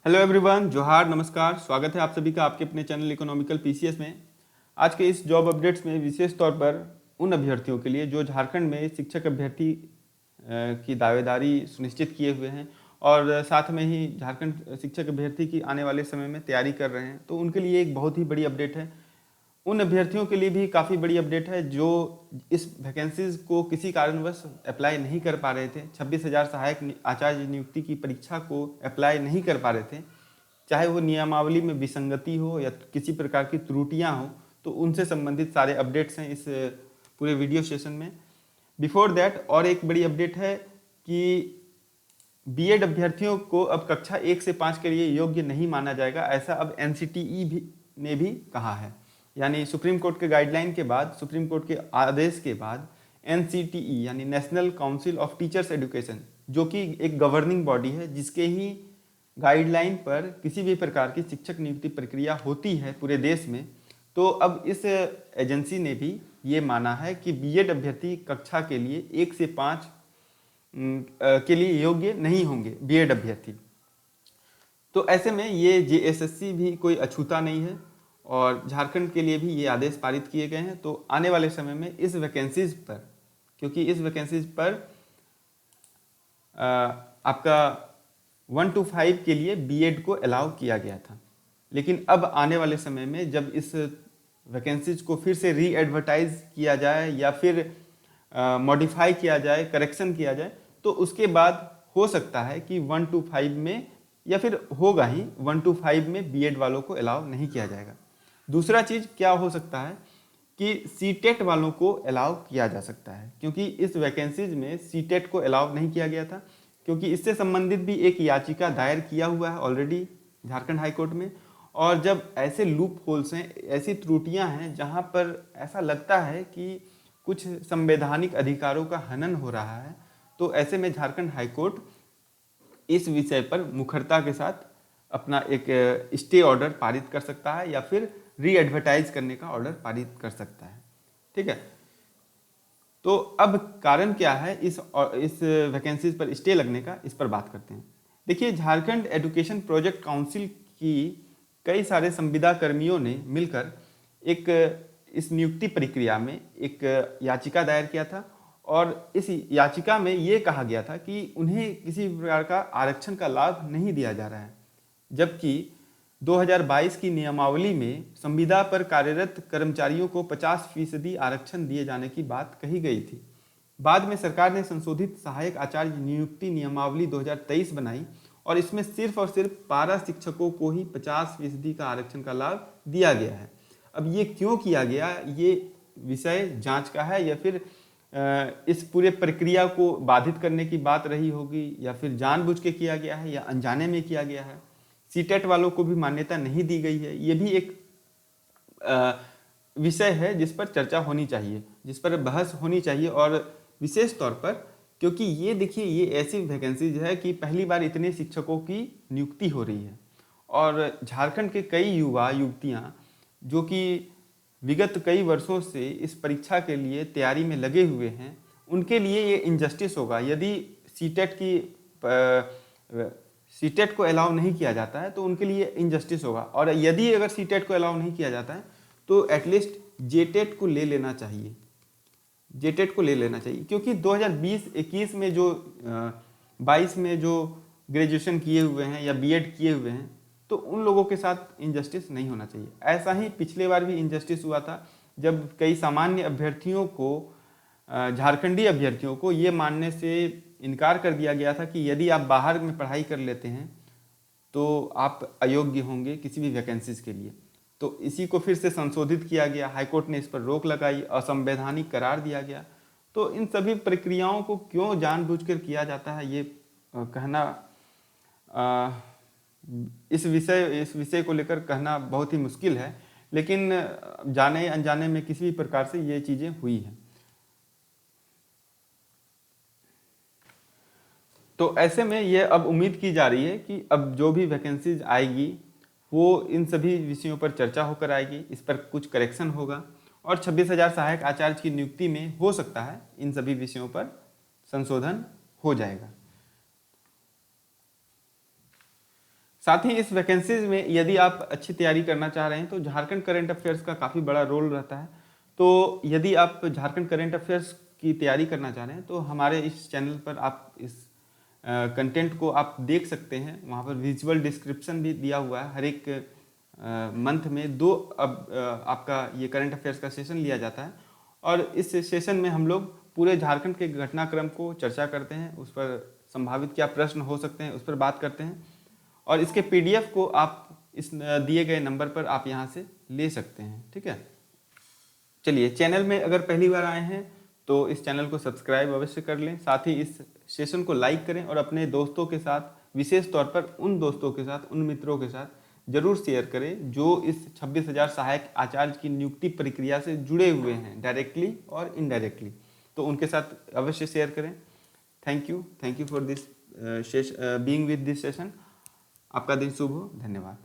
Hello everyone, जोहार, नमस्कार। स्वागत है आप सभी का आपके अपने चैनल इकोनॉमिकल पीसीएस में। आज के इस जॉब अपडेट्स में विशेष तौर पर उन अभ्यर्थियों के लिए जो झारखंड में शिक्षक अभ्यर्थी की दावेदारी सुनिश्चित किए हुए हैं और साथ में ही झारखंड शिक्षक अभ्यर्थी की आने वाले समय में तैयारी कर रहे हैं, तो उनके लिए एक बहुत ही बड़ी अपडेट है। उन अभ्यर्थियों के लिए भी काफ़ी बड़ी अपडेट है जो इस वैकेंसीज को किसी कारणवश अप्लाई नहीं कर पा रहे थे। 26,000 सहायक आचार्य नियुक्ति की परीक्षा को अप्लाई नहीं कर पा रहे थे, चाहे वो नियमावली में विसंगति हो या किसी प्रकार की त्रुटियां हो, तो उनसे संबंधित सारे अपडेट्स हैं इस पूरे वीडियो सेशन में। बिफोर दैट और एक बड़ी अपडेट है कि बीएड अभ्यर्थियों को अब कक्षा 1 से 5 के लिए योग्य नहीं माना जाएगा, ऐसा अब एनसीटीई ने भी कहा है। यानी सुप्रीम कोर्ट के गाइडलाइन के बाद, सुप्रीम कोर्ट के आदेश के बाद एनसीटीई यानी national council of teachers education, जो कि एक गवर्निंग बॉडी है जिसके ही गाइडलाइन पर किसी भी प्रकार की शिक्षक नियुक्ति प्रक्रिया होती है पूरे देश में, तो अब इस एजेंसी ने भी ये माना है कि बीएड अभ्यर्थी कक्षा के लिए 1 से 5 के लिए योग्य नहीं होंगे बीएड अभ्यर्थी। तो ऐसे में ये जेएसएससी भी कोई अछूता नहीं है और झारखंड के लिए भी ये आदेश पारित किए गए हैं। तो आने वाले समय में इस वैकेंसीज पर, क्योंकि इस वैकेंसीज पर आपका 1 to 5 के लिए बीएड को अलाउ किया गया था, लेकिन अब आने वाले समय में जब इस वैकेंसीज को फिर से री एडवर्टाइज किया जाए या फिर मॉडिफाई किया जाए, करेक्शन किया जाए, तो उसके बाद हो सकता है कि 1 to 5 में, या फिर होगा ही 1 to 5 में बीएड वालों को अलाउ नहीं किया जाएगा। दूसरा चीज़ क्या हो सकता है कि सीटेट वालों को अलाउ किया जा सकता है, क्योंकि इस वैकेंसीज में सीटेट को अलाउ नहीं किया गया था, क्योंकि इससे संबंधित भी एक याचिका दायर किया हुआ है ऑलरेडी झारखंड हाई कोर्ट में। और जब ऐसे लूप होल्स हैं, ऐसी त्रुटियां हैं जहां पर ऐसा लगता है कि कुछ संवैधानिक अधिकारों का हनन हो रहा है, तो ऐसे में झारखंड हाई कोर्ट इस विषय पर मुखरता के साथ अपना एक स्टे ऑर्डर पारित कर सकता है या फिर री एडवर्टाइज करने का ऑर्डर पारित कर सकता है। ठीक है, तो अब कारण क्या है इस वैकेंसीज पर स्टे लगने का, इस पर बात करते हैं। देखिए, झारखंड एजुकेशन प्रोजेक्ट काउंसिल की कई सारे संविदा कर्मियों ने मिलकर एक इस नियुक्ति प्रक्रिया में एक याचिका दायर किया था और इस याचिका में ये कहा गया था कि उन्हें किसी प्रकार का आरक्षण का लाभ नहीं दिया जा रहा है, जबकि 2022 की नियमावली में संविदा पर कार्यरत कर्मचारियों को 50% आरक्षण दिए जाने की बात कही गई थी। बाद में सरकार ने संशोधित सहायक आचार्य नियुक्ति नियमावली 2023 बनाई और इसमें सिर्फ और सिर्फ पारा शिक्षकों को ही 50% का आरक्षण का लाभ दिया गया है। अब ये क्यों किया गया, ये विषय जांच का है, या फिर इस पूरे प्रक्रिया को बाधित करने की बात रही होगी, या फिर जानबूझ के किया गया है या अनजाने में किया गया है। सीटेट वालों को भी मान्यता नहीं दी गई है, ये भी एक विषय है जिस पर चर्चा होनी चाहिए, जिस पर बहस होनी चाहिए। और विशेष तौर पर क्योंकि ये देखिए, ये ऐसी वैकेंसीज है कि पहली बार इतने शिक्षकों की नियुक्ति हो रही है और झारखंड के कई युवा युवतियां जो कि विगत कई वर्षों से इस परीक्षा के लिए तैयारी में लगे हुए हैं, उनके लिए ये इनजस्टिस होगा यदि सीटेट को अलाउ नहीं किया जाता है, तो उनके लिए इनजस्टिस होगा। और यदि अगर सीटेट को अलाउ नहीं किया जाता है तो एटलीस्ट जेटेट को ले लेना चाहिए, जेटेट को ले लेना चाहिए, क्योंकि 2020-21 में जो 22 में जो ग्रेजुएशन किए हुए हैं या बीएड किए हुए हैं, तो उन लोगों के साथ इनजस्टिस नहीं होना चाहिए। ऐसा ही पिछले बार भी इनजस्टिस हुआ था, जब कई सामान्य अभ्यर्थियों को, झारखंडी अभ्यर्थियों को ये मानने से इनकार कर दिया गया था कि यदि आप बाहर में पढ़ाई कर लेते हैं तो आप अयोग्य होंगे किसी भी वैकेंसीज के लिए। तो इसी को फिर से संशोधित किया गया, हाईकोर्ट ने इस पर रोक लगाई, असंवैधानिक करार दिया गया। तो इन सभी प्रक्रियाओं को क्यों जानबूझकर किया जाता है, ये कहना, इस विषय को लेकर कहना बहुत ही मुश्किल है, लेकिन जाने अनजाने में किसी भी प्रकार से ये चीज़ें हुई हैं। तो ऐसे में ये अब उम्मीद की जा रही है कि अब जो भी वैकेंसीज आएगी वो इन सभी विषयों पर चर्चा होकर आएगी, इस पर कुछ करेक्शन होगा और 26,000 सहायक आचार्य की नियुक्ति में हो सकता है इन सभी विषयों पर संशोधन हो जाएगा। साथ ही इस वैकेंसीज में यदि आप अच्छी तैयारी करना चाह रहे हैं तो झारखंड करंट अफेयर्स का काफ़ी बड़ा रोल रहता है। तो यदि आप झारखंड करंट अफेयर्स की तैयारी करना चाह रहे हैं तो हमारे इस चैनल पर आप इस कंटेंट को आप देख सकते हैं। वहाँ पर विजुअल डिस्क्रिप्शन भी दिया हुआ है। हर एक मंथ में 2 आपका ये करंट अफेयर्स का सेशन लिया जाता है और इस सेशन में हम लोग पूरे झारखंड के घटनाक्रम को चर्चा करते हैं, उस पर संभावित क्या प्रश्न हो सकते हैं उस पर बात करते हैं और इसके PDF को आप इस दिए गए नंबर पर आप यहाँ से ले सकते हैं। ठीक है, चलिए चैनल में अगर पहली बार आए हैं तो इस चैनल को सब्सक्राइब अवश्य कर लें। साथ ही इस सेशन को लाइक करें और अपने दोस्तों के साथ, विशेष तौर पर उन दोस्तों के साथ, उन मित्रों के साथ जरूर शेयर करें जो इस 26,000 सहायक आचार्य की नियुक्ति प्रक्रिया से जुड़े हुए हैं, डायरेक्टली और इनडायरेक्टली। तो उनके साथ अवश्य शेयर करें। Thank you for this being with this session. आपका दिन शुभ हो। धन्यवाद।